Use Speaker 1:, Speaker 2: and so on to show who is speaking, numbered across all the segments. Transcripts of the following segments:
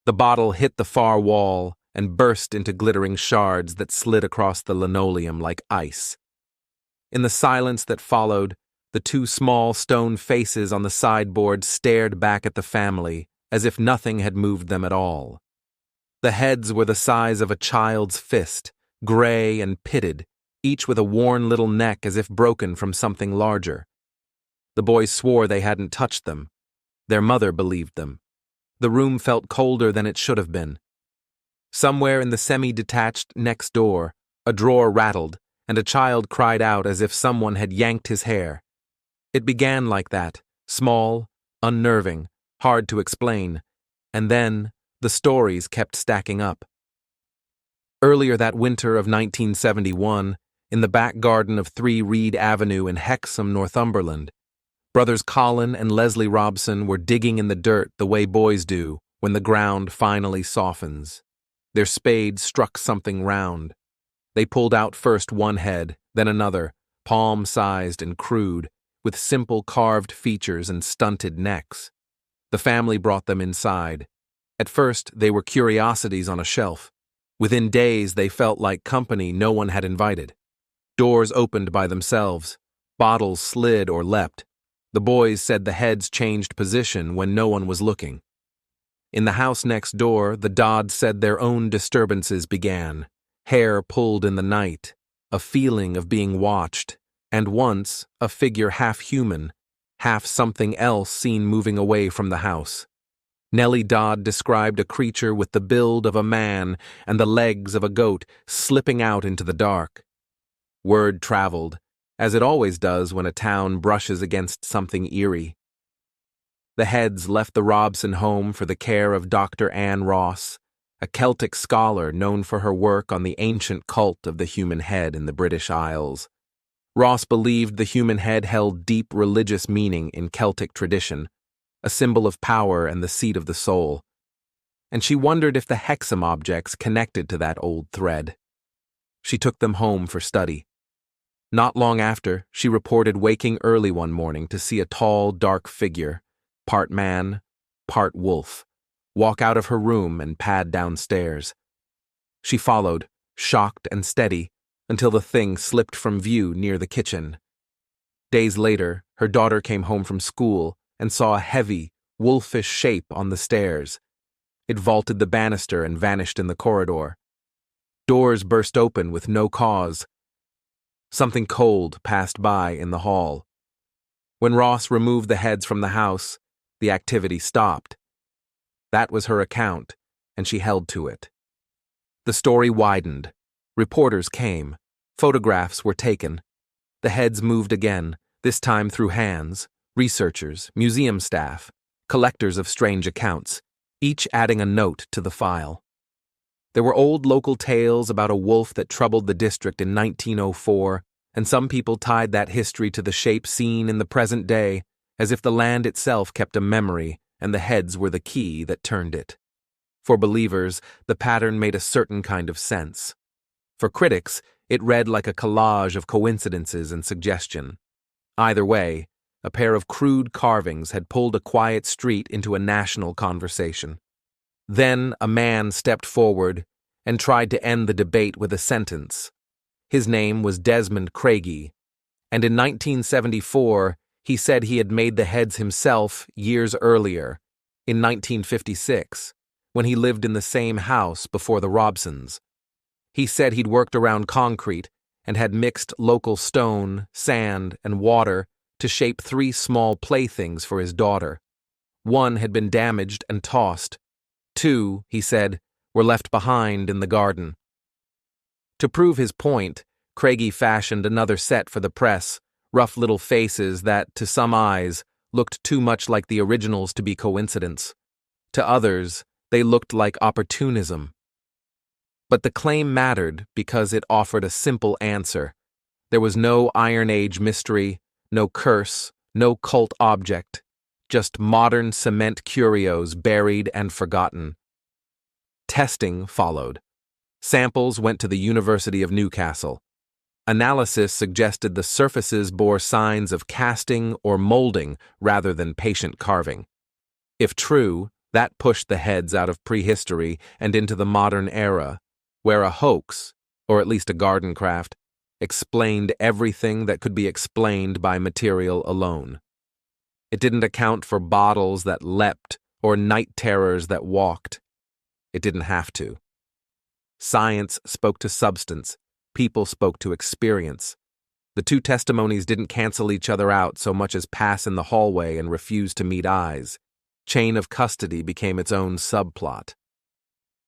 Speaker 1: The bottle hit the far wall and burst into glittering shards that slid across the linoleum like ice. In the silence that followed, the two small stone faces on the sideboard stared back at the family as if nothing had moved them at all. The heads were the size of a child's fist, gray and pitted, each with a worn little neck as if broken from something larger. The boys swore they hadn't touched them. Their mother believed them. The room felt colder than it should have been. Somewhere in the semi-detached next door, a drawer rattled, and a child cried out as if someone had yanked his hair. It began like that, small, unnerving, hard to explain, and then the stories kept stacking up. Earlier that winter of 1971, in the back garden of 3 Reed Avenue in Hexham, Northumberland, brothers Colin and Leslie Robson were digging in the dirt the way boys do when the ground finally softens. Their spades struck something round. They pulled out first one head, then another, palm-sized and crude, with simple carved features and stunted necks. The family brought them inside. At first, they were curiosities on a shelf. Within days, they felt like company no one had invited. Doors opened by themselves. Bottles slid or leapt. The boys said the heads changed position when no one was looking. In the house next door, the Dodds said their own disturbances began. Hair pulled in the night, a feeling of being watched, and once a figure half human, half something else seen moving away from the house. Nellie Dodd described a creature with the build of a man and the legs of a goat slipping out into the dark. Word traveled, as it always does when a town brushes against something eerie. The Heads left the Robson home for the care of Dr. Ann Ross, a Celtic scholar known for her work on the ancient cult of the human head in the British Isles. Ross believed the human head held deep religious meaning in Celtic tradition, a symbol of power and the seat of the soul, and she wondered if the Hexham objects connected to that old thread. She took them home for study. Not long after, she reported waking early one morning to see a tall, dark figure, part man, part wolf, walk out of her room and pad downstairs. She followed, shocked and steady, until the thing slipped from view near the kitchen. Days later, her daughter came home from school and saw a heavy, wolfish shape on the stairs. It vaulted the banister and vanished in the corridor. Doors burst open with no cause. Something cold passed by in the hall. When Ross removed the Heads from the house, the activity stopped. That was her account, and she held to it. The story widened. Reporters came. Photographs were taken. The Heads moved again, this time through hands, researchers, museum staff, collectors of strange accounts, each adding a note to the file. There were old local tales about a wolf that troubled the district in 1904, and some people tied that history to the shape seen in the present day, as if the land itself kept a memory and the Heads were the key that turned it. For believers, the pattern made a certain kind of sense. For critics, it read like a collage of coincidences and suggestion. Either way, a pair of crude carvings had pulled a quiet street into a national conversation. Then a man stepped forward and tried to end the debate with a sentence. His name was Desmond Craigie, and in 1974 he said he had made the Heads himself years earlier, in 1956, when he lived in the same house before the Robsons. He said he'd worked around concrete and had mixed local stone, sand, and water to shape 3 small playthings for his daughter. 1 had been damaged and tossed. 2, he said, were left behind in the garden. To prove his point, Craigie fashioned another set for the press, rough little faces that, to some eyes, looked too much like the originals to be coincidence. To others, they looked like opportunism. But the claim mattered because it offered a simple answer. There was no Iron Age mystery, no curse, no cult object, just modern cement curios buried and forgotten. Testing followed. Samples went to the University of Newcastle. Analysis suggested the surfaces bore signs of casting or molding rather than patient carving. If true, That pushed the heads out of prehistory and into the modern era, where a hoax, or at least a garden craft, explained everything that could be explained by material alone. It didn't account for bottles that leapt or night terrors that walked. It didn't have to. Science spoke to substance, people spoke to experience. The two testimonies didn't cancel each other out so much as pass in the hallway and refuse to meet eyes. Chain of custody became its own subplot.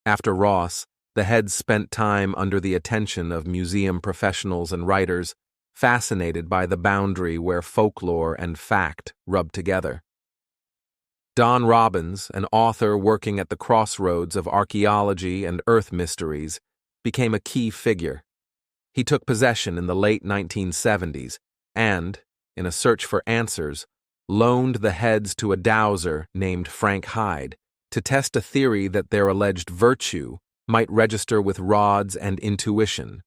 Speaker 1: After Ross, the heads spent time under the attention of museum professionals and writers, fascinated by the boundary where folklore and fact rub together. Don Robbins, an author working at the crossroads of archaeology and earth mysteries, became a key figure. He took possession in the late 1970s and, in a search for answers, loaned the heads to a dowser named Frank Hyde to test a theory that their alleged virtue might register with rods and intuition.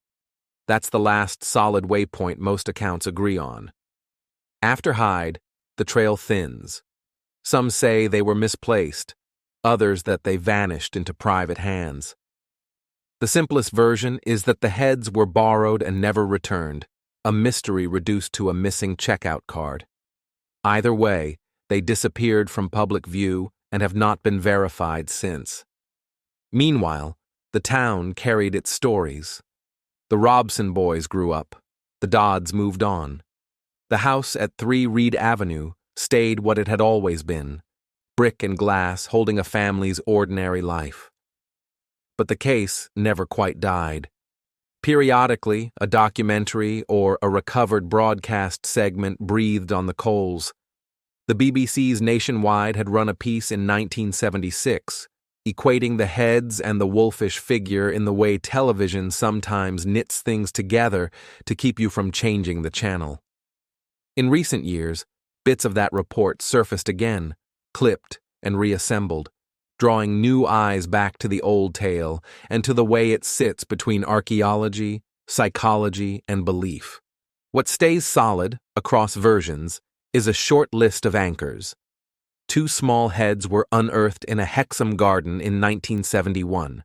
Speaker 1: That's the last solid waypoint most accounts agree on. After Hyde, the trail thins. Some say they were misplaced, others that they vanished into private hands. The simplest version is that the heads were borrowed and never returned, a mystery reduced to a missing checkout card. Either way, they disappeared from public view and have not been verified since. Meanwhile, the town carried its stories. The Robson boys grew up. The Dodds moved on. The house at 3 Reed Avenue stayed what it had always been, brick and glass holding a family's ordinary life. But the case never quite died. Periodically, a documentary or a recovered broadcast segment breathed on the coals. The BBC's Nationwide had run a piece in 1976, equating the heads and the wolfish figure in the way television sometimes knits things together to keep you from changing the channel. In recent years, bits of that report surfaced again, clipped and reassembled, drawing new eyes back to the old tale and to the way it sits between archaeology, psychology, and belief. What stays solid, across versions, is a short list of anchors. 2 small heads were unearthed in a Hexham garden in 1971.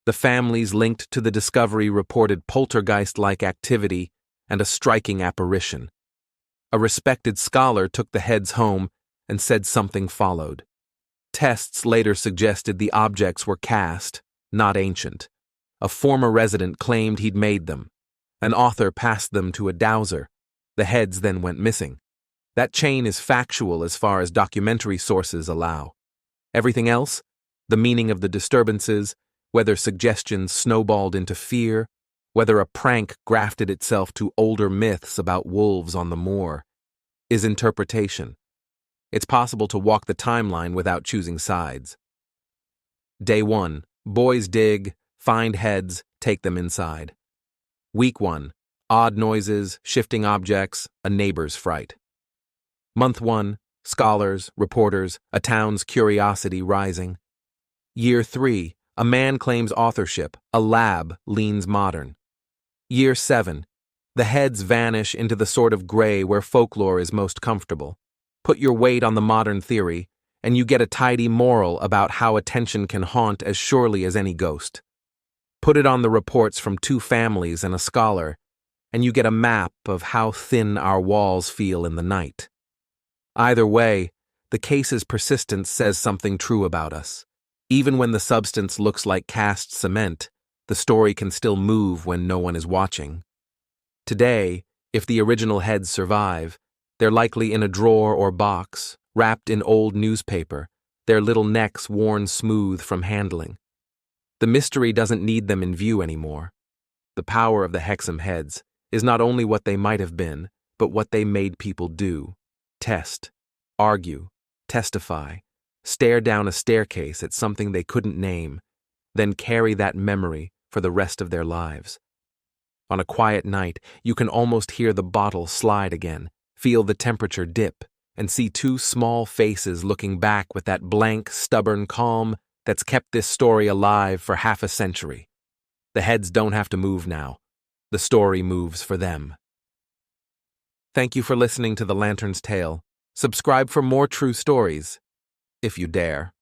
Speaker 1: The families linked to the discovery reported poltergeist-like activity and a striking apparition. A respected scholar took the heads home and said something followed. Tests later suggested the objects were cast, not ancient. A former resident claimed he'd made them. An author passed them to a dowser. The heads then went missing. That chain is factual as far as documentary sources allow. Everything else, the meaning of the disturbances, whether suggestions snowballed into fear, whether a prank grafted itself to older myths about wolves on the moor, is interpretation. It's possible to walk the timeline without choosing sides. Day 1, boys dig, find heads, take them inside. Week 1, odd noises, shifting objects, a neighbor's fright. Month 1, scholars, reporters, a town's curiosity rising. Year 3, a man claims authorship, a lab leans modern. Year 7, the heads vanish into the sort of gray where folklore is most comfortable. Put your weight on the modern theory, and you get a tidy moral about how attention can haunt as surely as any ghost. Put it on the reports from 2 families and a scholar, and you get a map of how thin our walls feel in the night. Either way, the case's persistence says something true about us. Even when the substance looks like cast cement, the story can still move when no one is watching. Today, if the original heads survive, they're likely in a drawer or box, wrapped in old newspaper, their little necks worn smooth from handling. The mystery doesn't need them in view anymore. The power of the Hexham heads is not only what they might have been, but what they made people do. Test, argue, testify, stare down a staircase at something they couldn't name, then carry that memory for the rest of their lives. On a quiet night, you can almost hear the bottle slide again, feel the temperature dip, and see 2 small faces looking back with that blank, stubborn calm that's kept this story alive for half a century. The heads don't have to move now. The story moves for them. Thank you for listening to The Lantern's Tale. Subscribe for more true stories, if you dare.